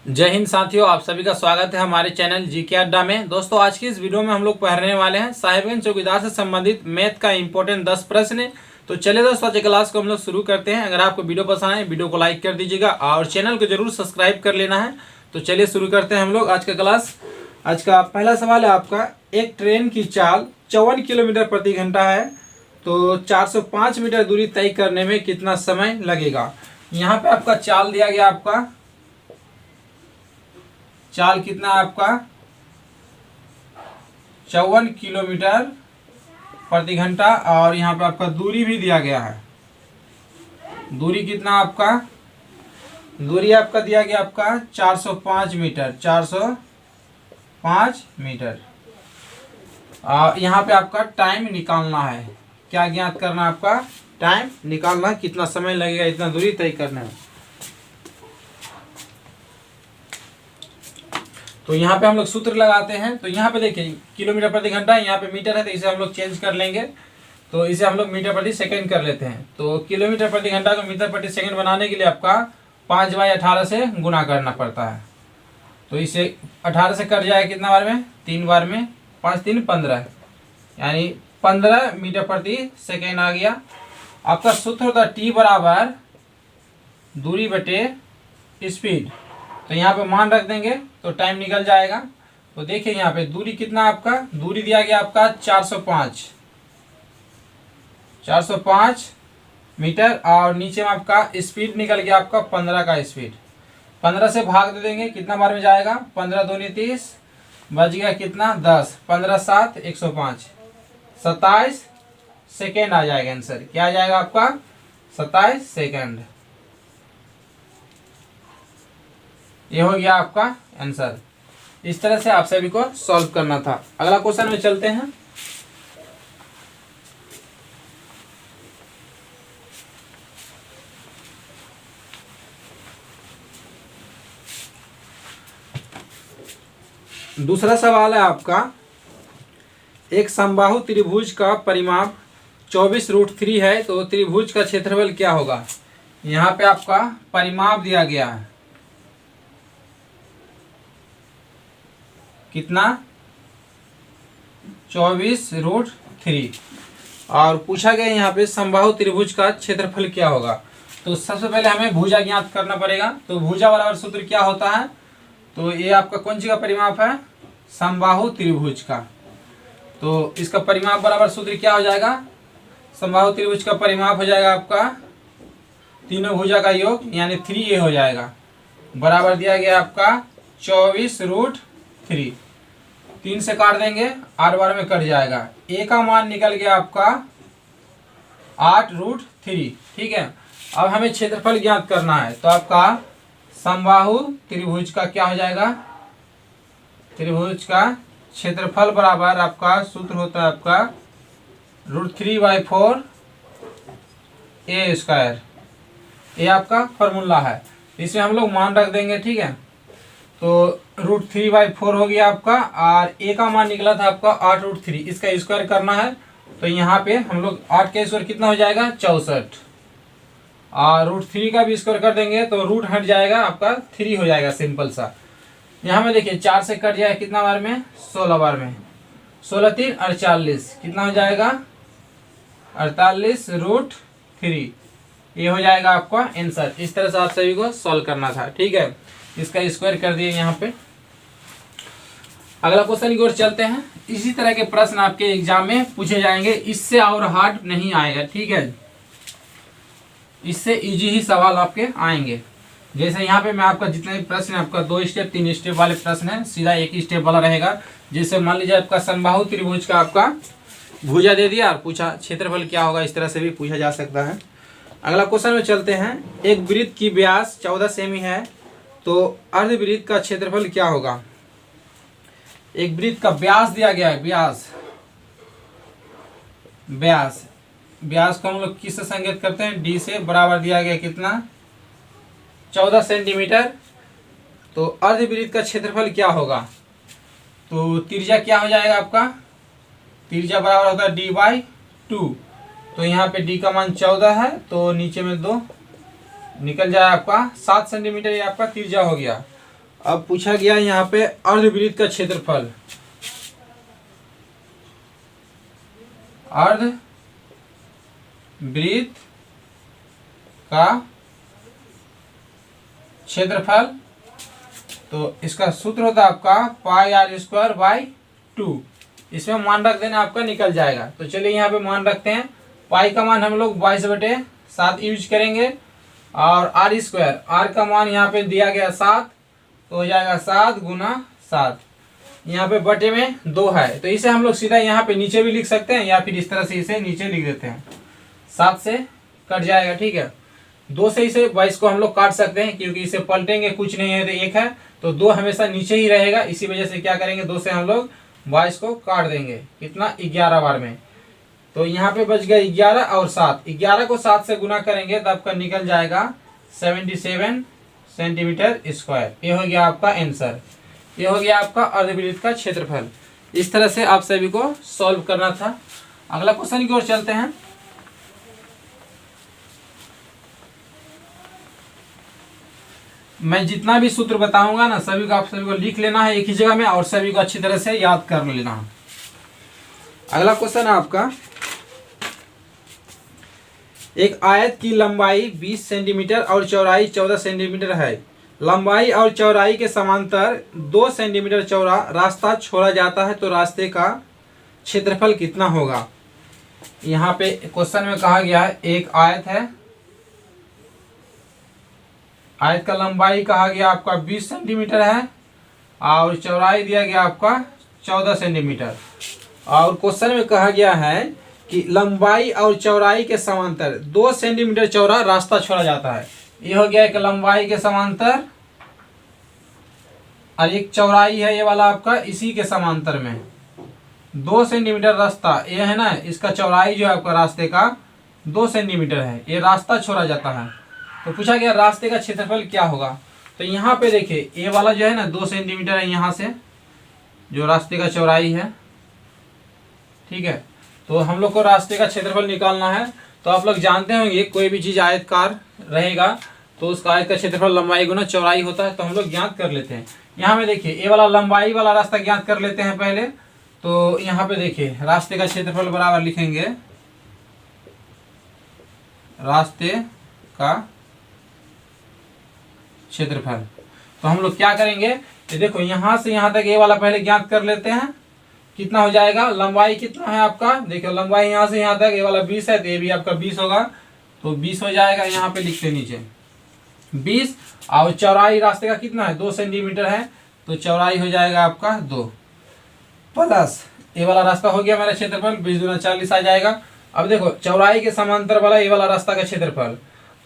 जय हिंद साथियों, आप सभी का स्वागत है हमारे चैनल जीके अड्डा में। दोस्तों, आज की इस वीडियो में हम लोग पढ़ने वाले हैं साहिबगंज चौकीदार से संबंधित मैथ का इंपॉर्टेंट 10 प्रश्न। तो चलिए दोस्तों, आज की क्लास को हम लोग शुरू करते हैं। अगर आपको वीडियो पसंद आए, वीडियो को लाइक कर दीजिएगा और चैनल को जरूर सब्सक्राइब कर लेना है। तो चलिए शुरू करते हैं हम लोग आज का क्लास। आज का पहला सवाल है आपका, एक ट्रेन की चाल 54 किलोमीटर प्रति घंटा है, तो 405 मीटर दूरी तय करने में कितना समय लगेगा। यहाँ पे आपका चाल दिया गया, आपका चाल कितना है आपका 54 किलोमीटर प्रति घंटा, और यहाँ पे आपका दूरी भी दिया गया है। दूरी कितना आपका, दूरी आपका दिया गया आपका 405 मीटर, 405 मीटर। और यहाँ पे आपका टाइम निकालना है। क्या ज्ञात करना है आपका, टाइम निकालना है, कितना समय लगेगा इतना दूरी तय करने में। तो यहाँ पे हम लोग सूत्र लगाते हैं। तो यहाँ पे देखिए किलोमीटर प्रति घंटा, यहाँ पे मीटर है, तो इसे हम लोग चेंज कर लेंगे। तो इसे हम लोग मीटर प्रति सेकंड कर लेते हैं। तो किलोमीटर प्रति घंटा को मीटर प्रति सेकंड बनाने के लिए आपका 5/18 से गुना करना पड़ता है। तो इसे 18 से कट जाएगा कितना बार में, 3 बार में, 5 3 15, यानी 15 मीटर प्रति सेकेंड आ गया। आपका सूत्र होता है टी बराबर दूरी बटे स्पीड। तो यहाँ पे मान रख देंगे तो टाइम निकल जाएगा। तो देखिए यहाँ पे दूरी कितना आपका, दूरी दिया गया आपका 405 मीटर, और नीचे में आपका स्पीड निकल गया आपका 15 का स्पीड। 15 से भाग दे देंगे, कितना बार में जाएगा, 15 दूनी 30, बच गया कितना 10, 15 7 105, 27 सेकेंड आ जाएगा आंसर। क्या आ जाएगा आपका 27 सेकेंड। ये हो गया आपका आंसर। इस तरह से आप सभी को सॉल्व करना था। अगला क्वेश्चन में चलते हैं। दूसरा सवाल है आपका, एक समबाहु त्रिभुज का परिमाप 24√3 है, तो त्रिभुज का क्षेत्रफल क्या होगा। यहाँ पे आपका परिमाप दिया गया है कितना 24√3, और पूछा गया यहाँ पे समबाहु त्रिभुज का क्षेत्रफल क्या होगा। तो सबसे पहले हमें भुजा ज्ञात करना पड़ेगा। तो भुजा बराबर सूत्र क्या होता है, तो ये आपका कौन सी का परिमाप है, समबाहु त्रिभुज का। तो इसका परिमाप बराबर सूत्र क्या हो जाएगा, समबाहु त्रिभुज का परिमाप हो जाएगा आपका तीनों भुजा का योग, यानी 3a हो जाएगा, बराबर दिया गया आपका 24√3। 3 से काट देंगे, 8 बार में कट जाएगा। a का मान निकल गया आपका 8√3। ठीक है, अब हमें क्षेत्रफल ज्ञात करना है। तो आपका समबाहु त्रिभुज का क्या हो जाएगा, त्रिभुज का क्षेत्रफल बराबर आपका सूत्र होता है आपका √3/4 a²। ये आपका फॉर्मूला है, इसमें हम लोग मान रख देंगे। ठीक है, तो √3/4 हो गया आपका, और a का मान निकला था आपका 8√3, इसका स्क्वायर करना है। तो यहाँ पे हम लोग 8 का स्क्वायर कितना हो जाएगा 64, और √3 का भी स्क्वायर कर देंगे तो रूट हट जाएगा आपका 3 हो जाएगा, सिंपल सा। यहाँ में देखिए 4 से कट जाएगा कितना बार में, 16 बार में, 16 3 48, कितना हो जाएगा 48√3। ये हो जाएगा आपका आंसर। इस तरह से आप सभी को सॉल्व करना था। ठीक है, इसका स्क्वायर कर दिए यहाँ पे। अगला क्वेश्चन की ओर चलते हैं। इसी तरह के प्रश्न आपके एग्जाम में पूछे जाएंगे, इससे और हार्ड नहीं आएगा। ठीक है, इससे इजी ही सवाल आपके आएंगे। जैसे यहाँ पे मैं आपका जितने भी प्रश्न है, आपका 2 स्टेप 3 स्टेप वाले प्रश्न है, सीधा एक ही स्टेप वाला रहेगा। जैसे मान लीजिए आपका समबाहु त्रिभुज का आपका भुजा दे दिया और पूछा क्षेत्रफल क्या होगा, इस तरह से भी पूछा जा सकता है। अगला क्वेश्चन में चलते हैं। एक वृत्त की व्यास 14 सेमी है, तो अर्धवृत्त का क्षेत्रफल क्या होगा। एक वृत्त का व्यास दिया गया है, व्यास को हम लोग किससे संकेत करते हैं, d से, बराबर दिया गया कितना 14 सेंटीमीटर। तो अर्धवृत्त का क्षेत्रफल क्या होगा, तो त्रिज्या क्या हो जाएगा आपका, त्रिज्या बराबर होगा d/2। तो यहाँ पे d का मान 14 है, तो नीचे में 2 निकल जाए आपका 7 सेंटीमीटर, ये आपका त्रिज्या हो गया। अब पूछा गया यहाँ पे अर्धवृत्त का क्षेत्रफल, अर्धवृत्त का क्षेत्रफल। तो इसका सूत्र होता है आपका पाई आर स्क्वायर बाई 2। इसमें मान रख देना, आपका निकल जाएगा। तो चलिए यहाँ पे मान रखते हैं। पाई का मान हम लोग 22/7 यूज करेंगे, और आर स्क्वायर, आर का मान यहाँ पे दिया गया 7, तो हो जाएगा 7 गुना 7। यहाँ पे बटे में 2 है, तो इसे हम लोग सीधा यहाँ पे नीचे भी लिख सकते हैं, या फिर इस तरह से इसे नीचे लिख देते हैं। 7 से कट जाएगा, ठीक है। 2 से इसे 22 को हम लोग काट सकते हैं, क्योंकि इसे पलटेंगे कुछ नहीं है तो 1 है, तो 2 हमेशा नीचे ही रहेगा। इसी वजह से क्या करेंगे, 2 से हम लोग 22 को काट देंगे। कितना, 11 बार में। तो यहाँ पे बच गया 11 और 7। 11 को 7 से गुना करेंगे तो आपका निकल जाएगा 77 सेंटीमीटर स्क्वायर। ये हो गया आपका आंसर। ये हो गया आपका अर्धवृत्त का क्षेत्रफल। इस तरह से आप सभी को सॉल्व करना था। अगला क्वेश्चन की ओर चलते हैं। मैं जितना भी सूत्र बताऊंगा ना, सभी को आप सभी को लिख लेना है एक ही जगह में, और सभी को अच्छी तरह से याद कर लेना है। अगला क्वेश्चन है आपका, एक आयत की लंबाई 20 सेंटीमीटर और चौड़ाई 14 सेंटीमीटर है। लंबाई और चौड़ाई के समांतर 2 सेंटीमीटर चौड़ा रास्ता छोड़ा जाता है, तो रास्ते का क्षेत्रफल कितना होगा। यहाँ पे क्वेश्चन में कहा गया है, एक आयत है, आयत का लंबाई कहा गया आपका 20 सेंटीमीटर है, और चौड़ाई दिया गया आपका 14 सेंटीमीटर। और क्वेश्चन में कहा गया है कि लंबाई और चौड़ाई के समांतर 2 सेंटीमीटर चौड़ा रास्ता छोड़ा जाता है। ये हो गया एक लंबाई के समांतर, और एक चौड़ाई है ये वाला आपका इसी के समांतर में 2 सेंटीमीटर रास्ता, ये है ना, इसका चौड़ाई जो है आपका रास्ते का 2 सेंटीमीटर है। ये रास्ता छोड़ा जाता है, तो पूछा गया रास्ते का क्षेत्रफल क्या होगा। तो यहाँ पे देखिए, ये वाला जो है ना 2 सेंटीमीटर है, यहाँ से जो रास्ते का चौड़ाई है, ठीक है। तो हम लोग को रास्ते का क्षेत्रफल निकालना है। तो आप लोग जानते होंगे, कोई भी चीज़ आयतकार रहेगा तो उसका आयत का क्षेत्रफल लंबाई गुना चौड़ाई होता है। तो हम लोग ज्ञात कर लेते हैं। यहाँ में देखिए, ये वाला लंबाई वाला रास्ता ज्ञात कर लेते हैं पहले। तो यहाँ पे देखिए, रास्ते का क्षेत्रफल बराबर लिखेंगे रास्ते का क्षेत्रफल। तो हम लोग क्या करेंगे, ये देखो यहाँ से यहाँ तक ये वाला पहले ज्ञात कर लेते हैं। कितना हो जाएगा, लंबाई कितना है आपका, देखो लंबाई यहाँ से यहाँ तक ये वाला 20 है, तो ये भी आपका 20 होगा, तो 20 हो जाएगा। यहाँ पे लिखते नीचे 20, और चौड़ाई रास्ते का कितना है, 2 सेंटीमीटर है, तो चौड़ाई हो जाएगा आपका 2, प्लस ये वाला रास्ता हो गया मेरा क्षेत्रफल 20 दूना 40 आ जाएगा। अब देखो चौड़ाई के समांतर वाला ये वाला रास्ता का क्षेत्रफल,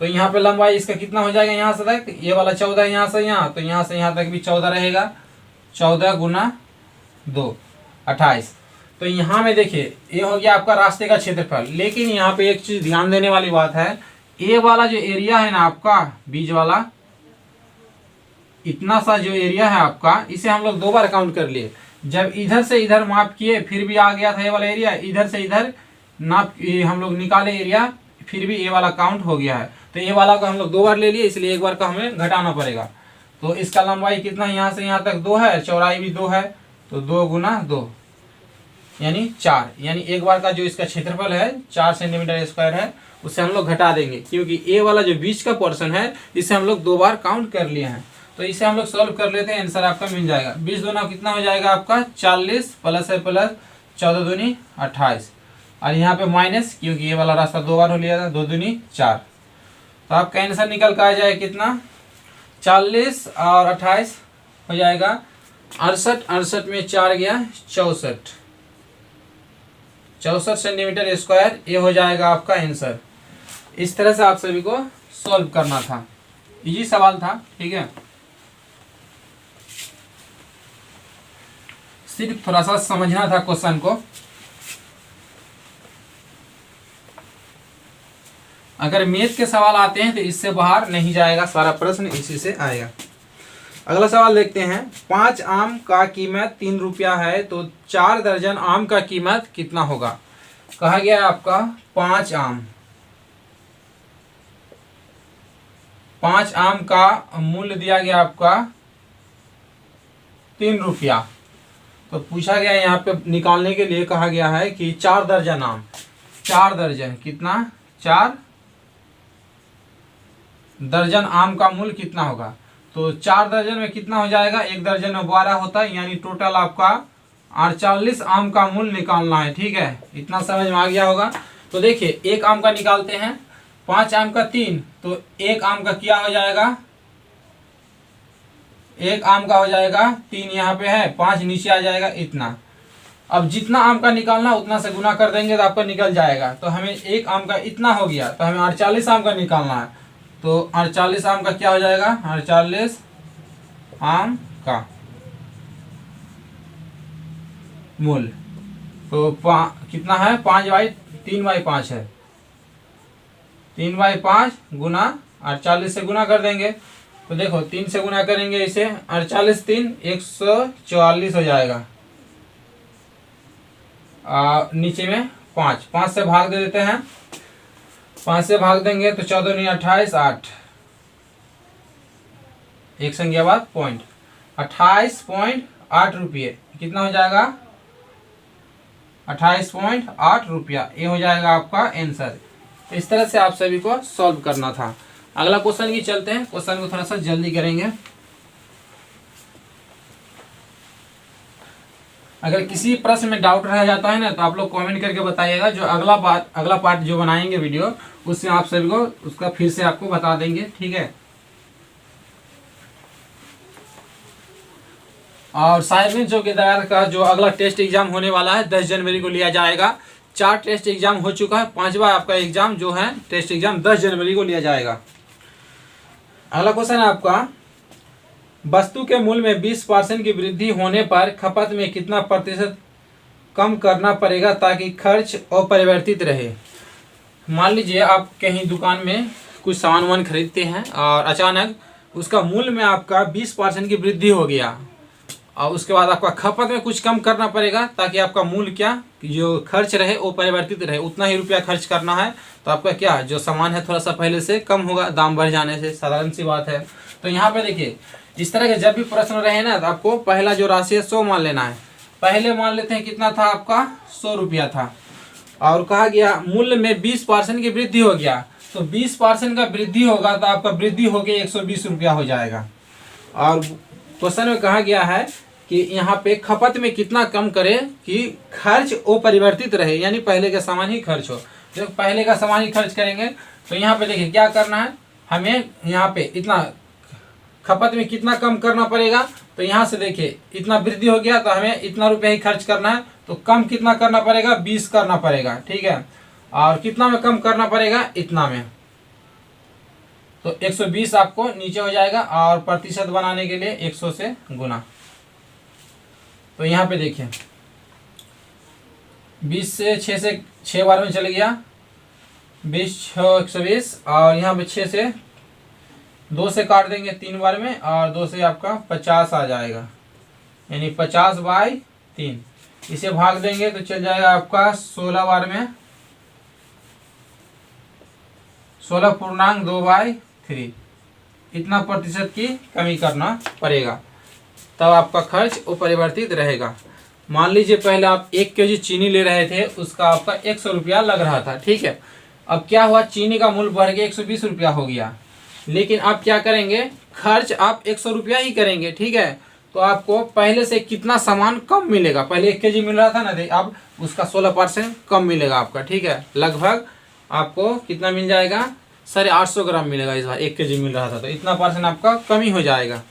तो यहाँ पे लंबाई इसका कितना हो जाएगा, यहाँ से तक ये वाला 14, यहाँ से यहाँ, तो यहाँ से यहाँ तक भी 14 रहेगा। 14 गुना 2 28। तो यहाँ में देखिए, ये हो गया आपका रास्ते का क्षेत्रफल। लेकिन यहाँ पे एक चीज ध्यान देने वाली बात है, ये वाला जो एरिया है ना आपका बीच वाला, इतना सा जो एरिया है आपका, इसे हम लोग 2 बार काउंट कर लिए। जब इधर से इधर माप किए फिर भी आ गया था ये वाला एरिया, इधर से इधर नाप हम लोग निकाले एरिया, फिर भी ये वाला काउंट हो गया है। तो ये वाला को हम लोग 2 बार ले लिए, इसलिए एक बार का हमें घटाना पड़ेगा। तो इसका लंबाई कितना, यहाँ से यहाँ तक 2 है, चौड़ाई भी 2 है, तो 2 गुना 2 यानी 4, यानी एक बार का जो इसका क्षेत्रफल है 4 सेंटीमीटर स्क्वायर है, उससे हम लोग घटा देंगे, क्योंकि ये वाला जो बीच का पोर्शन है इसे हम लोग 2 बार काउंट कर लिए हैं। तो इसे हम लोग सॉल्व कर लेते हैं, आंसर आपका मिल जाएगा। 20 दूना कितना हो जाएगा आपका 40, प्लस है प्लस 14 दूनी 28, और यहाँ पे माइनस, क्योंकि ये वाला रास्ता 2 बार हो लिया था, 2 दूनी 4। तो आपका आंसर निकल कर आ जाएगा कितना, 40 और 28 हो जाएगा 68, 68 में 4 गया 64, 64 सेंटीमीटर स्क्वायर। ये हो जाएगा आपका आंसर। इस तरह से आप सभी को सॉल्व करना था, इजी सवाल था, ठीक है। सिर्फ थोड़ा सा समझना था क्वेश्चन को। अगर मैथ के सवाल आते हैं तो इससे बाहर नहीं जाएगा, सारा प्रश्न इसी से आएगा। अगला सवाल देखते हैं, 5 आम का कीमत 3 रुपया है, तो 4 दर्जन आम का कीमत कितना होगा। कहा गया है आपका 5 आम का मूल्य दिया गया आपका ₹3। तो पूछा गया यहाँ पे निकालने के लिए कहा गया है कि 4 दर्जन आम, 4 दर्जन कितना, 4 दर्जन आम का मूल्य कितना होगा। तो 4 दर्जन में कितना हो जाएगा, 1 दर्जन में 12 होता है, यानी टोटल आपका 48 आम का मूल्य निकालना है। ठीक है, इतना समझ में आ गया होगा। तो देखिए एक आम का निकालते हैं, 5 आम का 3, तो एक आम का क्या हो जाएगा, एक आम का हो जाएगा 3, यहाँ पे है 5 नीचे आ जाएगा इतना। अब जितना आम का निकालना उतना से गुना कर देंगे तो आपका निकल जाएगा। तो हमें एक आम का इतना हो गया, तो हमें 48 आम का निकालना है। तो 48 आम का क्या हो जाएगा, 48 आम का मूल्य, तो कितना है, 3/5 है, 3/5 गुना 48 से गुना कर देंगे। तो देखो 3 से गुना करेंगे इसे, 48 3 144 हो जाएगा। नीचे में 5 से भाग दे देते हैं, 5 से भाग देंगे तो 14 नहीं 28, 8 एक संख्या बाद पॉइंट, 28.8 रुपये कितना हो जाएगा, 28.8 रुपया, ये हो जाएगा आपका आंसर। तो इस तरह से आप सभी को सॉल्व करना था। अगला क्वेश्चन की चलते हैं, क्वेश्चन को थोड़ा सा जल्दी करेंगे। अगर किसी प्रश्न में डाउट रह जाता है ना तो आप लोग कमेंट करके बताइएगा, जो अगला पार्ट जो बनाएंगे वीडियो उसमें आप सभी को उसका फिर से आपको बता देंगे। ठीक है, और साइबर चौकीदार का जो अगला टेस्ट एग्जाम होने वाला है 10 जनवरी को लिया जाएगा। 4 टेस्ट एग्जाम हो चुका है, 5वां आपका एग्जाम जो है टेस्ट एग्जाम 10 जनवरी को लिया जाएगा। अगला क्वेश्चन है आपका, वस्तु के मूल्य में 20% की वृद्धि होने पर खपत में कितना प्रतिशत कम करना पड़ेगा ताकि खर्च अपरिवर्तित रहे। मान लीजिए आप कहीं दुकान में कुछ सामान खरीदते हैं और अचानक उसका मूल्य में आपका 20% की वृद्धि हो गया, और उसके बाद आपका खपत में कुछ कम करना पड़ेगा ताकि आपका मूल्य क्या, जो खर्च रहे वो परिवर्तित रहे, उतना ही रुपया खर्च करना है। तो आपका क्या जो सामान है थोड़ा सा पहले से कम होगा, दाम बढ़ जाने से, साधारण सी बात है। तो यहाँ पे देखिए इस तरह के जब भी प्रश्न रहे ना तो आपको पहला जो राशि है 100 मान लेना है। पहले मान लेते हैं कितना था आपका, 100 रुपया था, और कहा गया मूल्य में 20% की वृद्धि हो गया। तो 20% का वृद्धि होगा तो आपका वृद्धि होकर 120 रुपया हो जाएगा। और क्वेश्चन में कहा गया है कि यहाँ पे खपत में कितना कम करे कि खर्च वो परिवर्तित रहे, यानी पहले का सामान ही खर्च हो। जब पहले का सामान ही खर्च करेंगे तो यहाँ पे देखिए क्या करना है, हमें यहाँ पे इतना खपत में कितना कम करना पड़ेगा। तो यहाँ से देखिए इतना वृद्धि हो गया तो हमें इतना रुपया ही खर्च करना है, तो कम कितना करना पड़ेगा, 20 करना पड़ेगा। ठीक है, और कितना में कम करना पड़ेगा, इतना में, तो 120 आपको नीचे हो जाएगा, और प्रतिशत बनाने के लिए 100 से गुना। तो यहाँ पे देखिए 20 से 6 बार में चले गया, 20 6 120, और यहाँ पे 6 से 2 से काट देंगे 3 बार में, और 2 से आपका 50 आ जाएगा, यानी 50/3। इसे भाग देंगे तो चल जाएगा आपका 16 बार में, 16.2/3। इतना प्रतिशत की कमी करना पड़ेगा, तब आपका खर्च वो परिवर्तित रहेगा। मान लीजिए पहले आप 1 केजी चीनी ले रहे थे, उसका आपका 100 रुपया लग रहा था। ठीक है, अब क्या हुआ, चीनी का मूल्य बढ़ गया 120 रुपया हो गया, लेकिन आप क्या करेंगे, खर्च आप 100 रुपया ही करेंगे। ठीक है, तो आपको पहले से कितना सामान कम मिलेगा, पहले 1 केजी मिल रहा था ना, अब उसका 16% कम मिलेगा आपका। ठीक है, लगभग आपको कितना मिल जाएगा, 850 ग्राम मिलेगा, इस बार 1 केजी मिल रहा था तो इतना % आपका कमी हो जाएगा।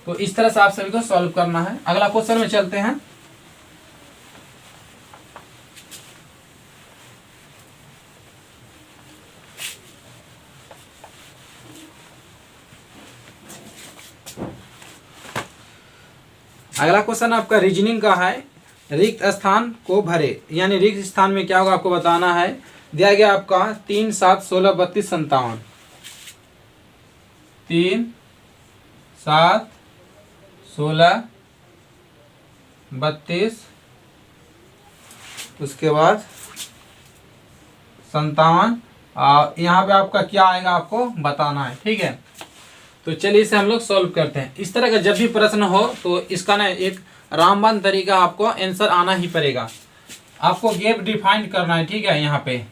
तो इस तरह से आप सभी को सॉल्व करना है। अगला क्वेश्चन में चलते हैं। अगला क्वेश्चन आपका रीजनिंग का है, रिक्त स्थान को भरे, यानी रिक्त स्थान में क्या होगा आपको बताना है। दिया गया आपका 3 7 16 32 57, 3 7 16 32, उसके बाद 57, और यहाँ पे आपका क्या आएगा आपको बताना है। ठीक है, तो चलिए इसे हम लोग सॉल्व करते हैं। इस तरह का जब भी प्रश्न हो तो इसका ना एक रामबाण तरीका आपको आंसर आना ही पड़ेगा। आपको गैप डिफाइन करना है, ठीक है। यहाँ पे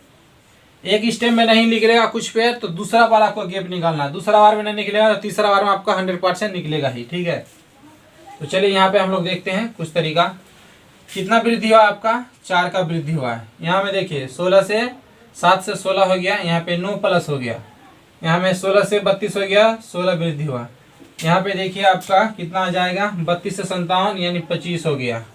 एक स्टेप में नहीं निकलेगा कुछ पेयर तो दूसरा बार आपको गैप निकालना है, दूसरा बार में नहीं निकलेगा तो तीसरा बार में आपका 100% निकलेगा ही, ठीक है। तो चलिए यहाँ पे हम लोग देखते हैं कुछ तरीका। कितना वृद्धि हुआ आपका, 4 का वृद्धि हुआ है। यहाँ में देखिए 16 से 7 से 16 हो गया, यहाँ पे 9 प्लस हो गया, यहाँ में 16 से 32 हो गया, 16 वृद्धि हुआ। यहाँ पे देखिए आपका कितना आ जाएगा, 32 से 57 यानी 25 हो गया।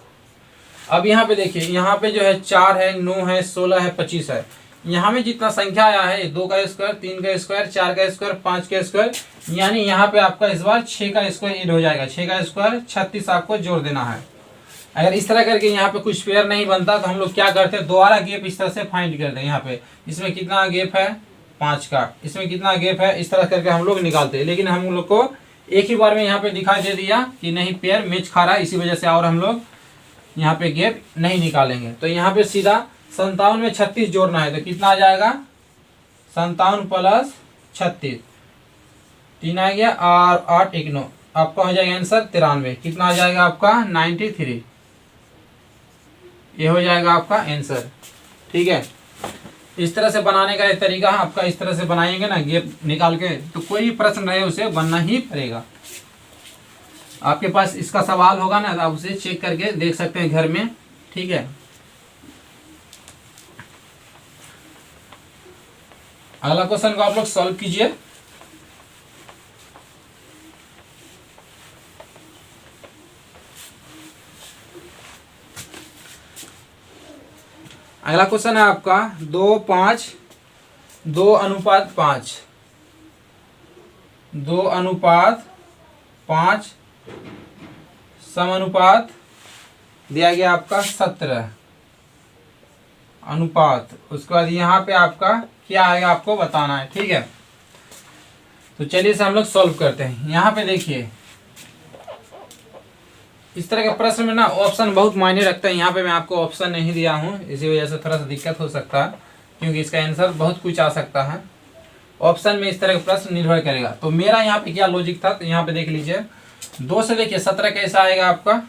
अब यहाँ पे देखिए, यहाँ पे जो है 4 है, 9 है, 16 है, 25 है। यहाँ में जितना संख्या आया है 2 का स्क्वायर, 3 का स्क्वायर, 4 का स्क्वायर, 5 का स्क्वायर, यानी यहाँ पे आपका इस बार 6 का स्क्वायर ऐड हो जाएगा। 6 का स्क्वायर 36 आपको जोड़ देना है। अगर इस तरह करके यहाँ पे कुछ पेयर नहीं बनता तो हम लोग क्या करते हैं, दोबारा गैप इस तरह से फाइंड करते हैं। यहाँ पे इसमें कितना गैप है, 5 का, इसमें कितना गैप है, इस तरह करके हम लोग निकालते हैं। लेकिन हम लोग को एक ही बार में यहाँ पे दिखाई दे दिया कि नहीं पेयर मैच खा रहा है, इसी वजह से और हम लोग यहाँ पे गैप नहीं निकालेंगे। तो यहाँ पे सीधा 57 में 36 जोड़ना है तो कितना आ जाएगा, 57 प्लस 36, 3 आ गया और 8 1 9, आपका हो जाएगा आंसर 93। कितना आ जाएगा आपका 93, ये हो जाएगा आपका आंसर, ठीक है। इस तरह से बनाने का एक तरीका है आपका। इस तरह से बनाएंगे ना गैप निकाल के तो कोई भी प्रश्न रहे उसे बनना ही पड़ेगा। आपके पास इसका सवाल होगा ना तो आप उसे चेक करके देख सकते हैं घर में, ठीक है। अगला क्वेश्चन को आप लोग सॉल्व कीजिए। अगला क्वेश्चन है आपका 2 5 2 अनुपात 5, 2 अनुपात 5 समानुपात दिया गया आपका 17 अनुपात। उसके बाद यहाँ पे आपका क्या आएगा आपको बताना है, ठीक है। तो चलिए इसे हम लोग सॉल्व करते हैं। यहाँ पे देखिए इस तरह के प्रश्न में ना ऑप्शन बहुत मायने रखता है। यहाँ पे मैं आपको ऑप्शन नहीं दिया हूँ, इसी वजह से थोड़ा सा दिक्कत हो सकता है, क्योंकि इसका आंसर बहुत कुछ आ सकता है। ऑप्शन में इस तरह का प्रश्न निर्भर करेगा। तो मेरा यहाँ पे क्या लॉजिक था, तो यहाँ पे देख लीजिए 2 से देखिए 17 कैसा आएगा आपका।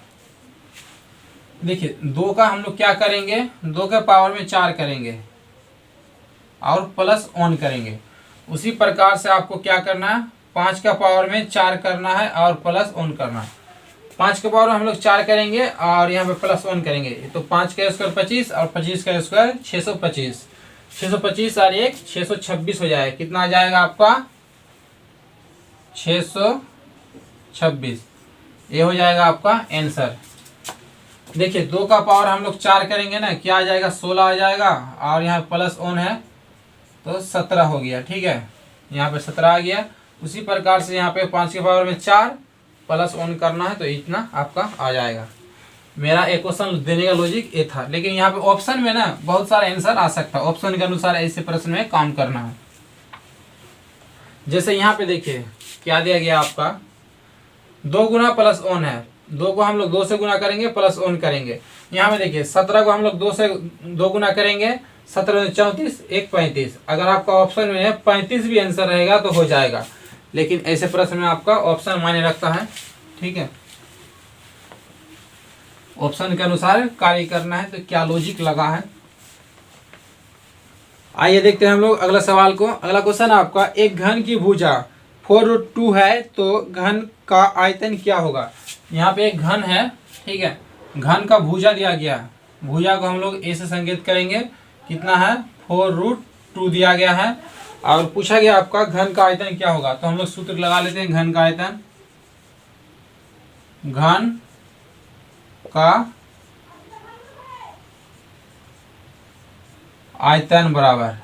देखिए 2 का हम लोग क्या करेंगे, 2 के पावर में 4 करेंगे और प्लस ऑन करेंगे। उसी प्रकार से आपको क्या करना है, 5 का पावर में 4 करना है और प्लस ऑन करना है। 5 के पावर में हम लोग 4 करेंगे और यहाँ पे प्लस 1 करेंगे। तो 5 का स्क्वायर 25 और 25 का स्क्वायर 625, 625 और 1 626 हो जाएगा। कितना आ जाएगा आपका 626, ये हो जाएगा आपका आंसर। देखिए 2 का पावर हम लोग 4 करेंगे ना, क्या आ जाएगा 16 आ जाएगा और यहाँ प्लस ऑन है तो 17 हो गया, ठीक है। यहाँ पे 17 आ गया। उसी प्रकार से यहाँ पे 5 के पावर में 4 प्लस ऑन करना है तो इतना आपका आ जाएगा। मेरा एक क्वेश्चन देने का लॉजिक ये था। लेकिन यहाँ पे ऑप्शन में ना बहुत सारा आंसर आ सकता है, ऑप्शन के अनुसार ऐसे प्रश्न में काम करना है। जैसे यहाँ पे देखिए क्या दिया गया आपका, 2 गुना प्लस ऑन है, 2 को हम लोग 2 से गुना करेंगे प्लस ऑन करेंगे। यहाँ में देखिए 17 को हम लोग 2 से 2 गुना करेंगे, 17 34 1 35। अगर आपका ऑप्शन में 35 भी आंसर रहेगा तो हो जाएगा, लेकिन ऐसे प्रश्न में आपका ऑप्शन मायने रखता है, ठीक है। ऑप्शन के अनुसार कार्य करना है। तो क्या लॉजिक लगा है, आइए देखते हैं हम लोग अगला सवाल को। अगला क्वेश्चन आपका, एक घन की भुजा 4√2 है तो घन का आयतन क्या होगा। यहाँ पे एक घन है, ठीक है, घन का भुजा दिया गया। भुजा को हम लोग ए से संकेत करेंगे, कितना है 4√2 दिया गया है और पूछा गया आपका घन का आयतन क्या होगा। तो हम लोग सूत्र लगा लेते हैं। घन का आयतन, घन का आयतन बराबर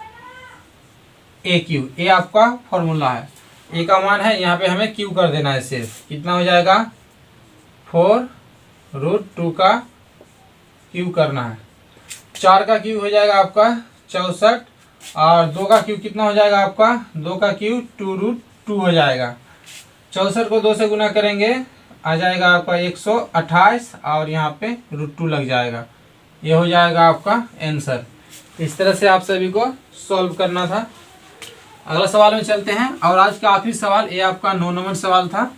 ए क्यू। ए आपका फॉर्मूला है, ए का मान है, यहाँ पे हमें क्यू कर देना है सिर्फ। कितना हो जाएगा 4√2 का क्यू करना है। 4 का क्यू हो जाएगा आपका 64 और 2 का क्यू कितना हो जाएगा आपका, 2 का क्यू 2√2 हो जाएगा। 64 को 2 से गुना करेंगे आ जाएगा आपका 128 और यहाँ पे √2 लग जाएगा। ये हो जाएगा आपका आंसर। इस तरह से आप सभी को सॉल्व करना था। अगला सवाल में चलते हैं, और आज का आखिरी सवाल, ये आपका 9 नंबर सवाल था।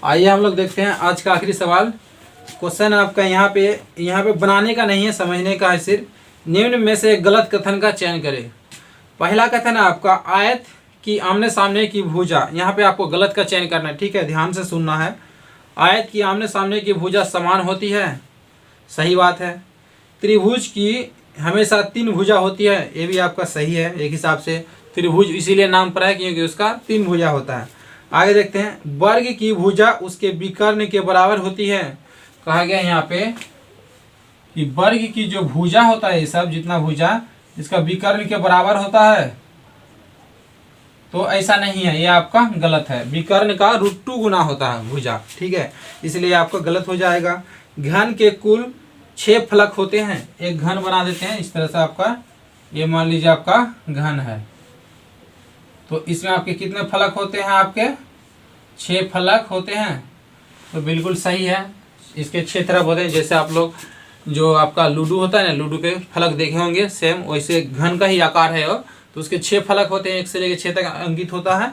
आइए हम लोग देखते हैं आज का आखिरी सवाल। क्वेश्चन आपका यहाँ पे बनाने का नहीं है, समझने का है सिर्फ। निम्न में से गलत कथन का चयन करें। पहला कथन है आपका, आयत की आमने सामने की भुजा। यहाँ पे आपको गलत का चयन करना है, ठीक है, ध्यान से सुनना है। आयत की आमने सामने की भुजा समान होती है, सही बात है। त्रिभुज की हमेशा 3 भुजा होती है, ये भी आपका सही है। एक हिसाब से त्रिभुज इसीलिए नाम पड़ा है क्योंकि उसका 3 भुजा होता है। आगे देखते हैं, वर्ग की भुजा उसके विकर्ण के बराबर होती है। कहा गया यहाँ पे कि वर्ग की जो भुजा होता है, ये सब जितना भुजा, इसका विकर्ण के बराबर होता है, तो ऐसा नहीं है, ये आपका गलत है। विकर्ण का √2 गुना होता है भुजा, ठीक है, इसलिए आपका गलत हो जाएगा। घन के कुल 6 फलक होते हैं। एक घन बना देते हैं इस तरह से, आपका ये मान लीजिए आपका घन है, तो इसमें आपके कितने फलक होते हैं? आपके 6 फलक होते हैं, तो बिल्कुल सही है। इसके 6 तरफ होते हैं, जैसे आप लोग जो आपका लूडो होता है ना, लूडो के फलक देखे होंगे, सेम वैसे घन का ही आकार है, और तो उसके 6 फलक होते हैं, 1 से लेकर 6 तक अंकित होता है।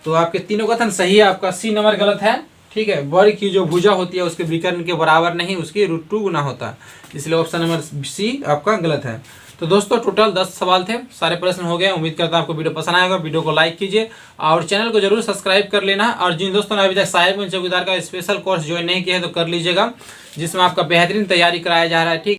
तो आपके तीनों कथन सही है, आपका सी नंबर गलत है, ठीक है। वर्ग की जो भुजा होती है उसके विकर्ण के बराबर नहीं, उसकी √2 गुना होता है, इसलिए ऑप्शन नंबर सी आपका गलत है। तो दोस्तों टोटल 10 सवाल थे, सारे प्रश्न हो गए। उम्मीद करता हूं आपको वीडियो पसंद आएगा। वीडियो को लाइक कीजिए और चैनल को जरूर सब्सक्राइब कर लेना। और जिन दोस्तों ने अभी तक साहिबगंज चौकीदार का स्पेशल कोर्स ज्वाइन नहीं किया है तो कर लीजिएगा, जिसमें आपका बेहतरीन तैयारी कराया जा रहा है, ठीक।